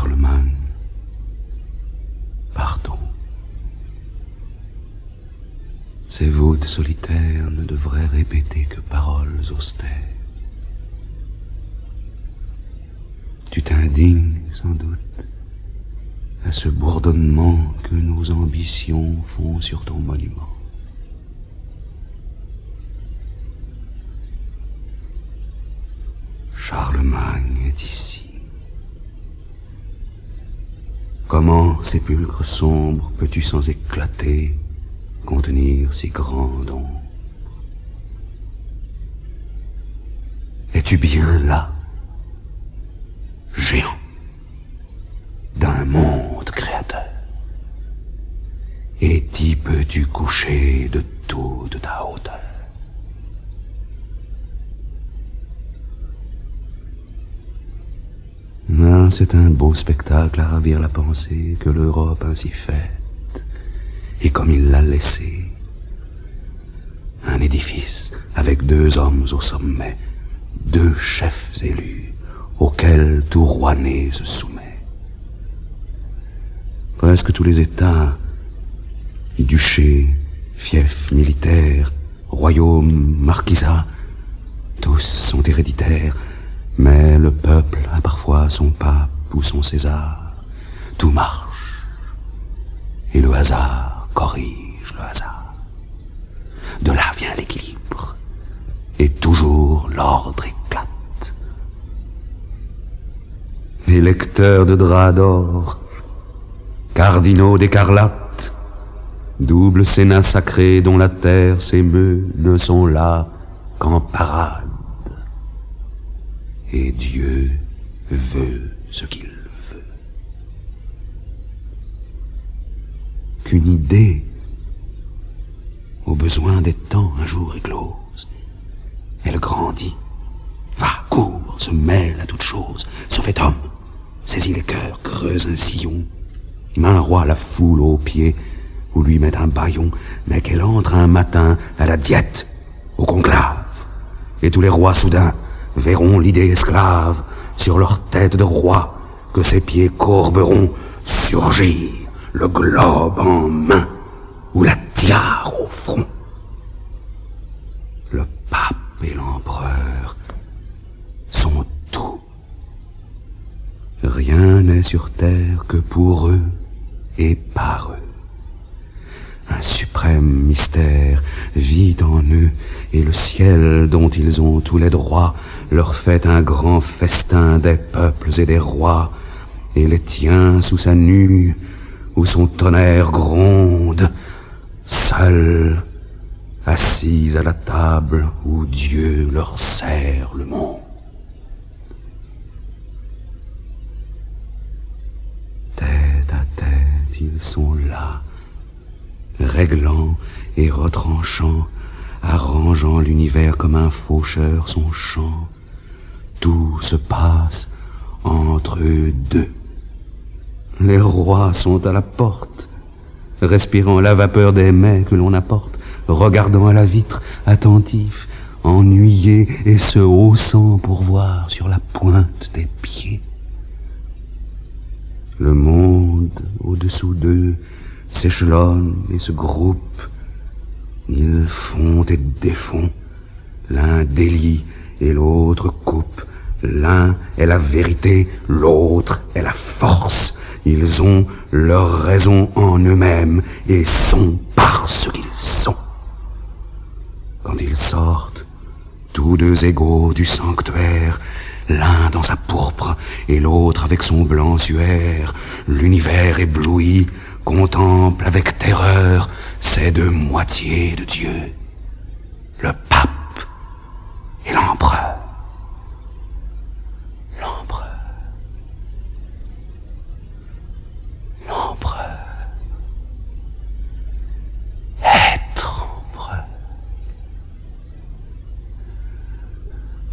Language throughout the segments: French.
Charlemagne, pardon. Ces voûtes solitaires ne devraient répéter que paroles austères. Tu t'indignes, sans doute, à ce bourdonnement que nos ambitions font sur ton monument. Charlemagne est ici. Comment, sépulcre sombre, peux-tu sans éclater contenir si grande ombre? Es-tu bien là, géant d'un monde créateur? Et t'y peux-tu coucher de toute ta hauteur? Non, c'est un beau spectacle à ravir la pensée que l'Europe ainsi faite, et comme il l'a laissé, un édifice avec 2 hommes au sommet, 2 chefs élus, auxquels tout roi né se soumet. Presque tous les États, duchés, fiefs militaires, royaumes, marquisats, tous sont héréditaires, mais le peuple a parfois son pape ou son César. Tout marche, et le hasard corrige le hasard. De là vient l'équilibre, et toujours l'ordre éclate. Électeurs de drap d'or, cardinaux d'écarlate, double sénat sacré dont la terre s'émeut, ne sont là qu'en parade. Et Dieu veut ce qu'il veut. Qu'une idée, au besoin des temps, un jour éclose. Elle grandit, va, court, se mêle à toute chose, se fait homme, saisit les cœurs, creuse un sillon, main roi la foule aux pieds, ou lui met un bâillon, mais qu'elle entre un matin à la diète, au conclave, et tous les rois soudain verront l'idée esclave sur leur tête de roi, que ses pieds courberont, surgir le globe en main ou la tiare au front. Le pape et l'empereur sont tout. Rien n'est sur terre que pour eux et par eux. Un suprême mystère vit en eux, et le ciel dont ils ont tous les droits leur fait un grand festin des peuples et des rois, et les tient sous sa nue, où son tonnerre gronde, seul, assis à la table où Dieu leur sert le monde. Tête à tête, ils sont là, réglant et retranchant, arrangeant l'univers comme un faucheur son champ. Tout se passe entre eux deux. Les rois sont à la porte, respirant la vapeur des mets que l'on apporte, regardant à la vitre, attentifs, ennuyés et se haussant pour voir sur la pointe des pieds. Le monde au-dessous d'eux s'échelonne et se groupe. Ils font et défont, l'un délie et l'autre coupe. L'un est la vérité, l'autre est la force. Ils ont leur raison en eux-mêmes et sont parce qu'ils sont. Quand ils sortent, tous 2 égaux du sanctuaire, l'un dans sa pourpre et l'autre avec son blanc suaire, l'univers ébloui contemple avec terreur ces 2 moitiés de Dieu, le pape et l'empereur. Être empereur.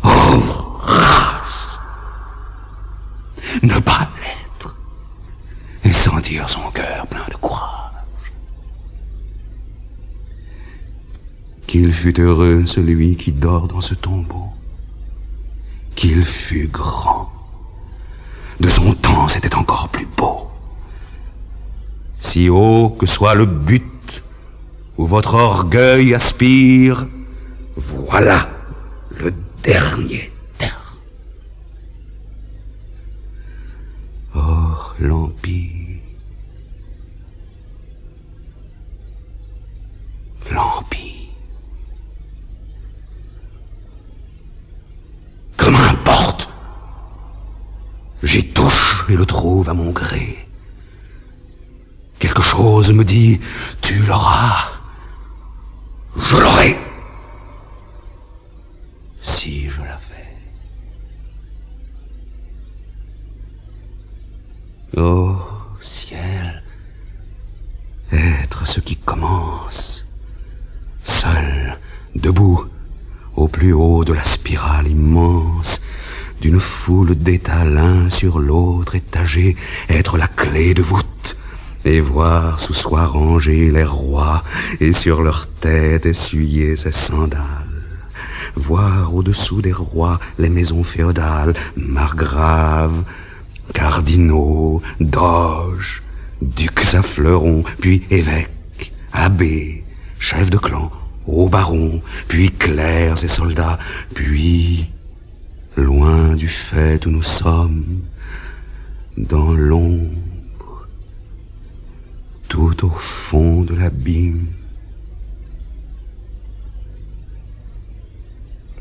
Oh, rage! Ne pas l'être et sentir son cœur plein de courage. Qu'il fut heureux celui qui dort dans ce tombeau, qu'il fut grand. De son temps, c'était encore si haut que soit le but où votre orgueil aspire, voilà le dernier terme. Or, l'Empire, que m'importe, j'y touche et le trouve à mon gré. Quelque chose me dit, tu l'auras, je l'aurai, si je la fais. Ô ciel, être ce qui commence, seul, debout, au plus haut de la spirale immense, d'une foule d'états l'un sur l'autre étagés, être la clé de voûte, et voir sous soi rangés les rois, et sur leurs têtes essuyer ses sandales. Voir au-dessous des rois les maisons féodales, margraves, cardinaux, doges, ducs à fleurons, puis évêques, abbés, chefs de clan, hauts barons, puis clercs et soldats, puis, loin du fait où nous sommes, dans l'ombre, tout au fond de l'abîme,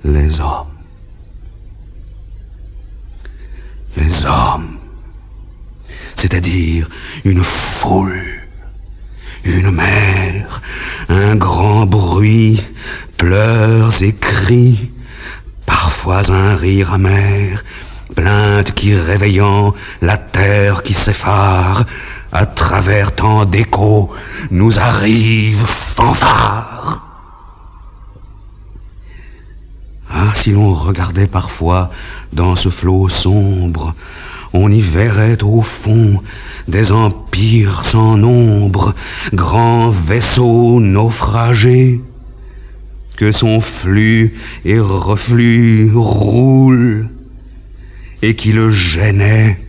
les hommes. Les hommes, c'est-à-dire une foule, une mer, un grand bruit, pleurs et cris, parfois un rire amer, plainte qui réveillant la terre qui s'effare, à travers tant d'échos nous arrive fanfare. Ah, si l'on regardait parfois dans ce flot sombre, on y verrait au fond des empires sans nombre, grands vaisseaux naufragés, que son flux et reflux roulent, et qui le gênait,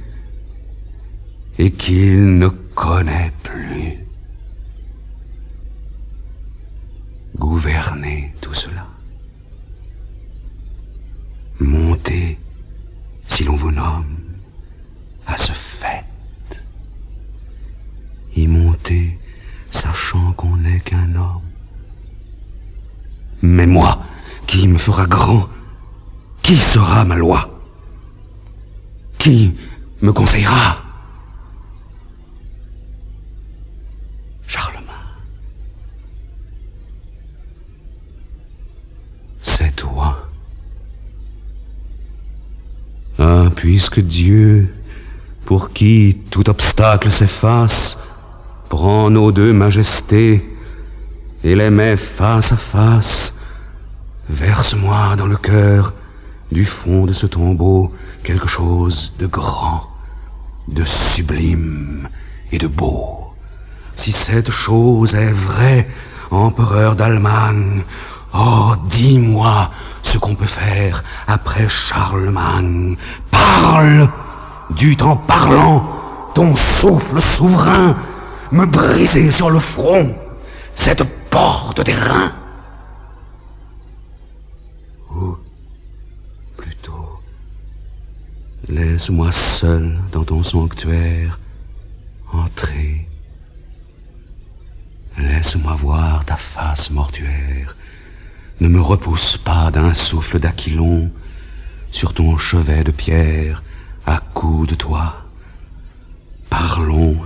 et qu'il ne connaît plus. Gouverner tout cela. Montez, si l'on vous nomme, à ce fait. Y monter, sachant qu'on n'est qu'un homme. Mais moi, qui me fera grand? Qui sera ma loi? Qui me conseillera? Charlemagne. C'est toi. Ah, puisque Dieu, pour qui tout obstacle s'efface, prend nos deux majestés et les met face à face, verse-moi dans le cœur, du fond de ce tombeau, quelque chose de grand, de sublime et de beau. Si cette chose est vraie, empereur d'Allemagne, oh, dis-moi ce qu'on peut faire après Charlemagne. Parle, dût en parlant ton souffle souverain me briser sur le front cette porte des reins. Ou plutôt, laisse-moi seul dans ton sanctuaire entrer. Laisse-moi voir ta face mortuaire. Ne me repousse pas d'un souffle d'Aquilon sur ton chevet de pierre à coups de toi. Parlons,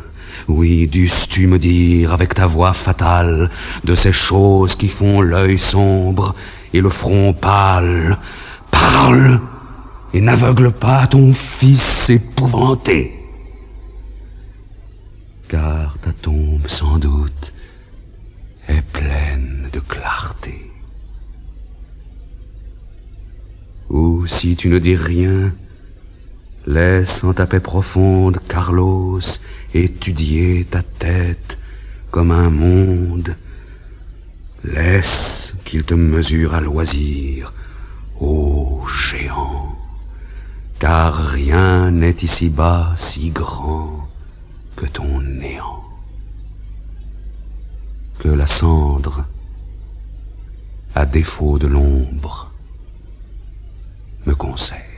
oui, dusses-tu me dire avec ta voix fatale de ces choses qui font l'œil sombre et le front pâle. Parle et n'aveugle pas ton fils épouvanté. Car ta tombe sans doute est pleine de clarté. Ou si tu ne dis rien, laisse en ta paix profonde Carlos étudier ta tête comme un monde. Laisse qu'il te mesure à loisir, ô géant, car rien n'est ici-bas si grand que ton néant. que la cendre, à défaut de l'ombre, me conserve.